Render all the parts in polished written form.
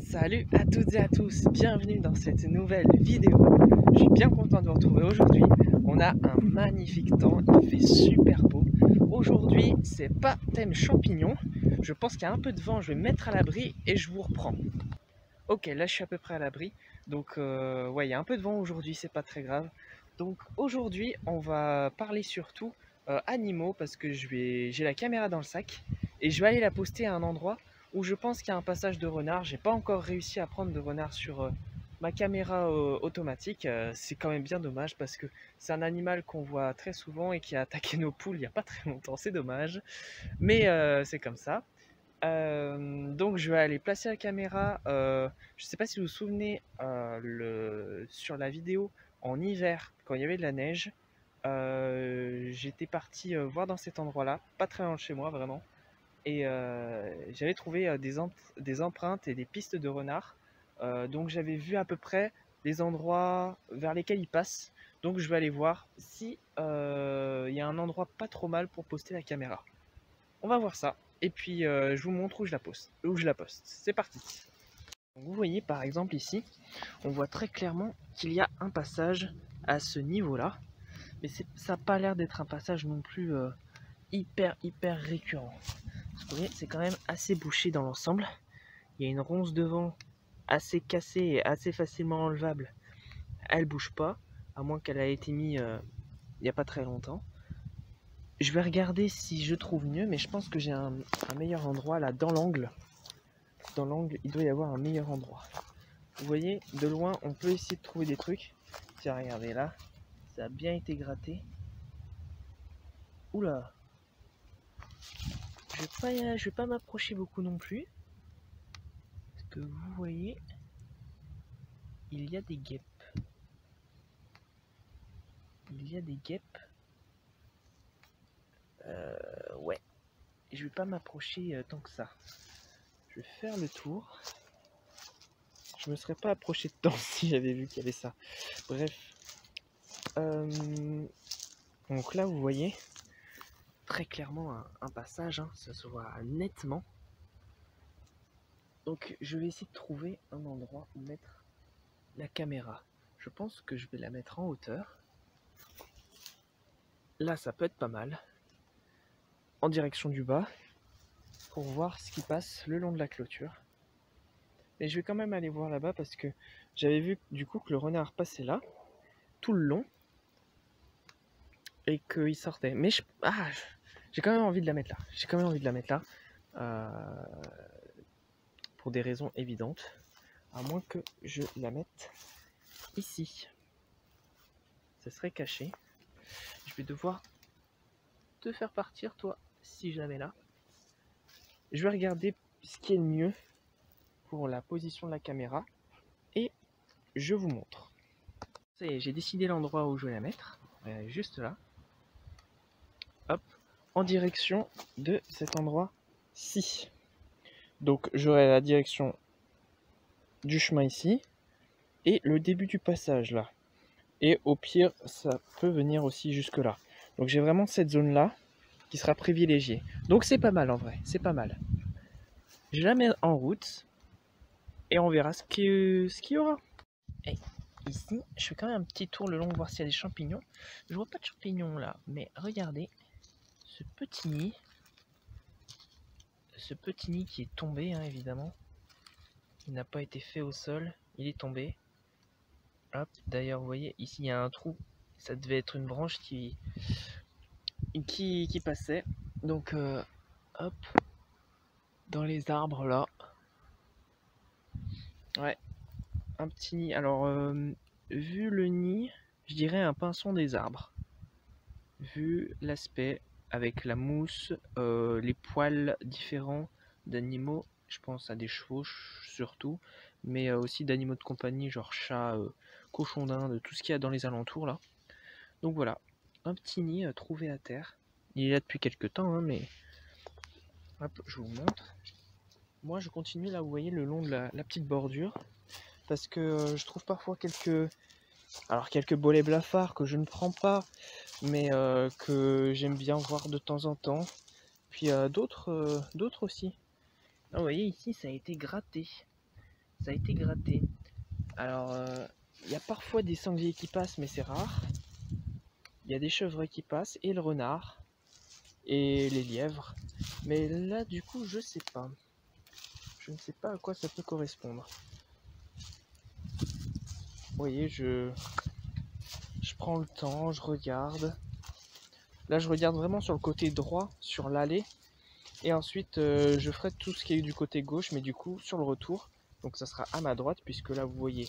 Salut à toutes et à tous, bienvenue dans cette nouvelle vidéo. Je suis bien content de vous retrouver aujourd'hui. On a un magnifique temps, il fait super beau. Aujourd'hui, c'est pas thème champignons. Je pense qu'il y a un peu de vent, je vais me mettre à l'abri et je vous reprends. Ok, là je suis à peu près à l'abri. Donc ouais, il y a un peu de vent aujourd'hui, c'est pas très grave. Donc aujourd'hui, on va parler surtout animaux parce que j'ai la caméra dans le sac et je vais aller la poster à un endroit où je pense qu'il y a un passage de renard. J'ai pas encore réussi à prendre de renard sur ma caméra automatique. C'est quand même bien dommage parce que c'est un animal qu'on voit très souvent et qui a attaqué nos poules il y a pas très longtemps. C'est dommage, mais c'est comme ça. Donc je vais aller placer la caméra. Je ne sais pas si vous vous souvenez sur la vidéo en hiver quand il y avait de la neige. J'étais parti voir dans cet endroit-là, pas très loin de chez moi vraiment, et j'avais trouvé des empreintes et des pistes de renards. Donc j'avais vu à peu près les endroits vers lesquels ils passent. Donc je vais aller voir si il y a un endroit pas trop mal pour poster la caméra. On va voir ça. Et puis je vous montre où je la poste. C'est parti. Donc, vous voyez par exemple ici, on voit très clairement qu'il y a un passage à ce niveau-là. Mais ça n'a pas l'air d'être un passage non plus hyper récurrent. Vous voyez, c'est quand même assez bouché dans l'ensemble. Il y a une ronce devant assez cassée et assez facilement enlevable. Elle bouge pas, à moins qu'elle ait été mise il n'y a pas très longtemps. Je vais regarder si je trouve mieux, mais je pense que j'ai un meilleur endroit là dans l'angle. Dans l'angle, il doit y avoir un meilleur endroit. Vous voyez, de loin, on peut essayer de trouver des trucs. Tiens, regardez là, ça a bien été gratté. Oula, je vais pas m'approcher beaucoup non plus. Parce que vous voyez, il y a des guêpes. Il y a des guêpes. Ouais, je vais pas m'approcher tant que ça. Je vais faire le tour. Je me serais pas approché dedans si j'avais vu qu'il y avait ça. Bref. Donc là, vous voyez très clairement un passage, hein, ça se voit nettement. Donc je vais essayer de trouver un endroit où mettre la caméra. Je pense que je vais la mettre en hauteur. Là, ça peut être pas mal. En direction du bas, pour voir ce qui passe le long de la clôture. Mais je vais quand même aller voir là-bas parce que j'avais vu du coup que le renard passait là, tout le long, et qu'il sortait. Mais j'ai quand même envie de la mettre là. J'ai quand même envie de la mettre là. Pour des raisons évidentes. À moins que je la mette ici. Ça serait caché. Je vais devoir te faire partir, toi, si je la mets là. Je vais regarder ce qui est le mieux pour la position de la caméra. Et je vous montre. Ça y est, j'ai décidé l'endroit où je vais la mettre. Juste là. Hop. En direction de cet endroit-ci. Donc j'aurai la direction du chemin ici. Et le début du passage là. Et au pire, ça peut venir aussi jusque là. Donc j'ai vraiment cette zone là qui sera privilégiée. Donc c'est pas mal en vrai, c'est pas mal. Je la mets en route et on verra ce qu'il y aura. Et ici, je fais quand même un petit tour le long voir s'il y a des champignons. Je vois pas de champignons là, mais regardez ce petit nid. Ce petit nid qui est tombé, hein, évidemment. Il n'a pas été fait au sol, il est tombé. Hop, d'ailleurs, vous voyez, ici il y a un trou. Ça devait être une branche qui passait. Donc, hop, dans les arbres là. Ouais, un petit nid. Alors, vu le nid, je dirais un pinson des arbres. Vu l'aspect, avec la mousse, les poils différents d'animaux, je pense à des chevaux surtout, mais aussi d'animaux de compagnie, genre chats, cochons d'Inde, tout ce qu'il y a dans les alentours là. Donc voilà, un petit nid trouvé à terre. Il est là depuis quelques temps, hein, mais hop, je vous montre. Moi, je continue là, vous voyez, le long de la petite bordure, parce que je trouve parfois quelques bolets blafards que je ne prends pas, mais que j'aime bien voir de temps en temps. Puis d'autres aussi. Ah, vous voyez, ici, ça a été gratté. Ça a été gratté. Alors, il y a parfois des sangliers qui passent, mais c'est rare. Il y a des chevreuils qui passent, et le renard, et les lièvres. Mais là, du coup, je sais pas. Je ne sais pas à quoi ça peut correspondre. Vous voyez, je prends le temps, je regarde. Là, je regarde vraiment sur le côté droit, sur l'allée. Et ensuite, je ferai tout ce qui est du côté gauche, mais du coup, sur le retour. Donc, ça sera à ma droite, puisque là, vous voyez,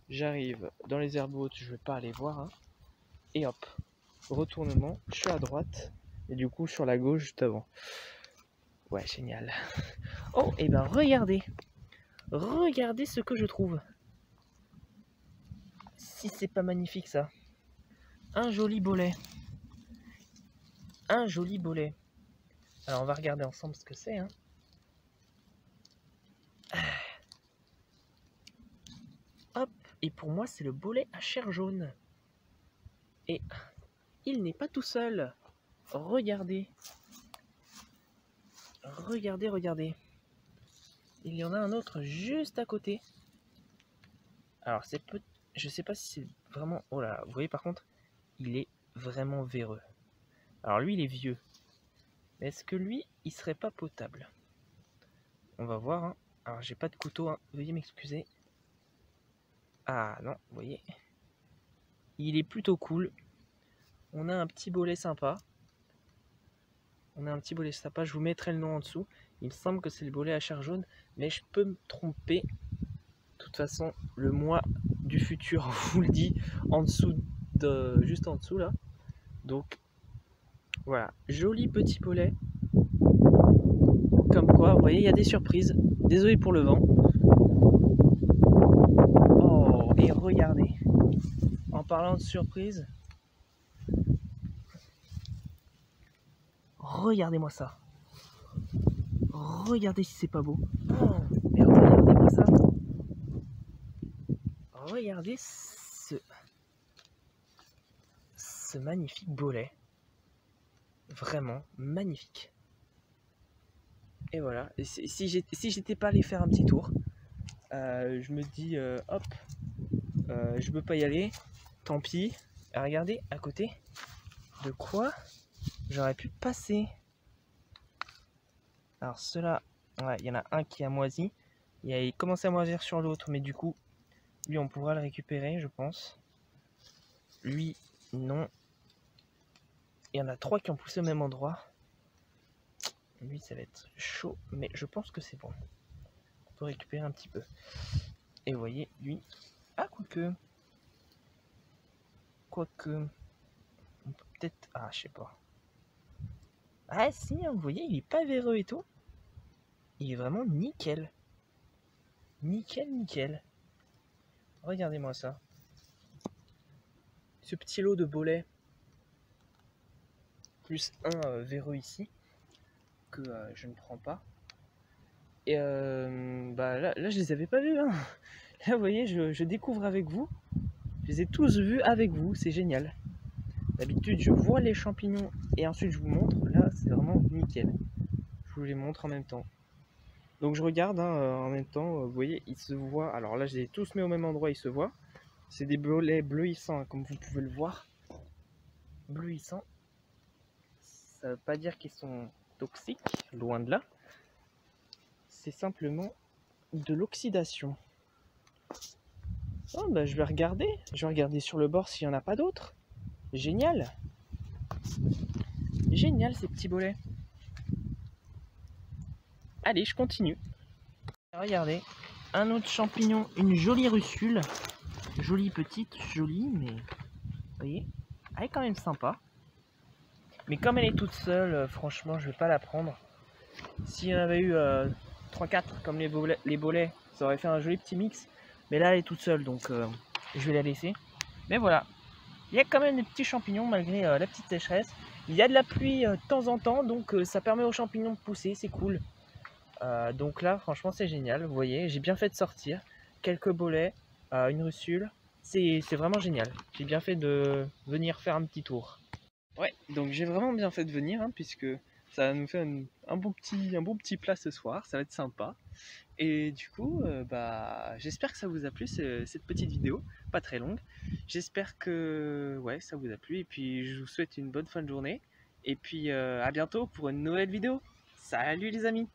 j'arrive dans les herbes hautes, je ne vais pas aller voir. Hein. Et hop, retournement, je suis à droite. Et du coup, sur la gauche, juste avant. Ouais, génial. Oh, et ben regardez. Regardez ce que je trouve. Si c'est pas magnifique, ça. Un joli bolet. Un joli bolet. Alors, on va regarder ensemble ce que c'est. Hein. Hop, et pour moi, c'est le bolet à chair jaune. Et il n'est pas tout seul. Regardez. Regardez, regardez. Il y en a un autre juste à côté. Alors, je sais pas si c'est vraiment... Oh là là, vous voyez par contre, il est vraiment véreux. Alors lui, il est vieux. Mais est-ce que lui, il serait pas potable? On va voir. Hein. Alors, j'ai pas de couteau. Hein. Veuillez m'excuser. Ah non, vous voyez. Il est plutôt cool. On a un petit bolet sympa. Je vous mettrai le nom en dessous. Il me semble que c'est le bolet à chair jaune. Mais je peux me tromper. De toute façon, le mois du futur vous le dit en dessous juste en dessous là. Donc voilà, joli petit bolet. Comme quoi, vous voyez, il y a des surprises. Désolé pour le vent. Oh, et regardez. En parlant de surprise, regardez-moi ça. Regardez si c'est pas beau. Oh, mais regardez-moi ça. Regardez ce magnifique bolet. Vraiment magnifique. Et voilà. Et si j'étais pas allé faire un petit tour, je me dis hop, je peux pas y aller. Tant pis. Et regardez à côté de quoi j'aurais pu passer. Alors ceux-là, ouais, il y en a un qui a moisi. Il commence à moisir sur l'autre, mais du coup, lui on pourra le récupérer, je pense. Lui, non. Il y en a 3 qui ont poussé au même endroit. Lui, ça va être chaud, mais je pense que c'est bon. On peut récupérer un petit peu. Et vous voyez, lui... Ah, quoique... On peut peut-être... Ah, je sais pas. Ah si, hein, vous voyez, il est pas véreux et tout. Il est vraiment nickel. Nickel, nickel. Regardez-moi ça. Ce petit lot de bolets. Plus un véreux ici. Que je ne prends pas. Et bah là, je les avais pas vus. Hein. Là, vous voyez, je découvre avec vous. Je les ai tous vus avec vous. C'est génial. D'habitude, je vois les champignons et ensuite je vous montre. Là, c'est vraiment nickel. Je vous les montre en même temps. Donc je regarde hein, en même temps. Vous voyez, ils se voient. Alors là, je les ai tous mis au même endroit. Ils se voient. C'est des bolets bleuissants, hein, comme vous pouvez le voir. Bleuissants. Ça ne veut pas dire qu'ils sont toxiques. Loin de là. C'est simplement de l'oxydation. Oh, bah, je vais regarder sur le bord s'il n'y en a pas d'autres. Génial. Génial ces petits bolets. Allez, je continue. Regardez, un autre champignon, une jolie russule. Jolie petite, jolie, mais vous voyez, elle est quand même sympa. Mais comme elle est toute seule, franchement, je vais pas la prendre. S'il y en avait eu 3-4 comme les bolets, ça aurait fait un joli petit mix. Mais là, elle est toute seule, donc je vais la laisser. Mais voilà, il y a quand même des petits champignons malgré la petite sécheresse. Il y a de la pluie de temps en temps, donc ça permet aux champignons de pousser, c'est cool. Donc là, franchement, c'est génial. Vous voyez, j'ai bien fait de sortir. Quelques bolets, une russule. C'est vraiment génial. J'ai bien fait de venir faire un petit tour. Ouais, donc j'ai vraiment bien fait de venir, hein, puisque Ça nous fait un bon petit plat ce soir, ça va être sympa. Et du coup, j'espère que ça vous a plu cette petite vidéo, pas très longue. J'espère que ouais, ça vous a plu et puis je vous souhaite une bonne fin de journée. Et puis à bientôt pour une nouvelle vidéo. Salut les amis!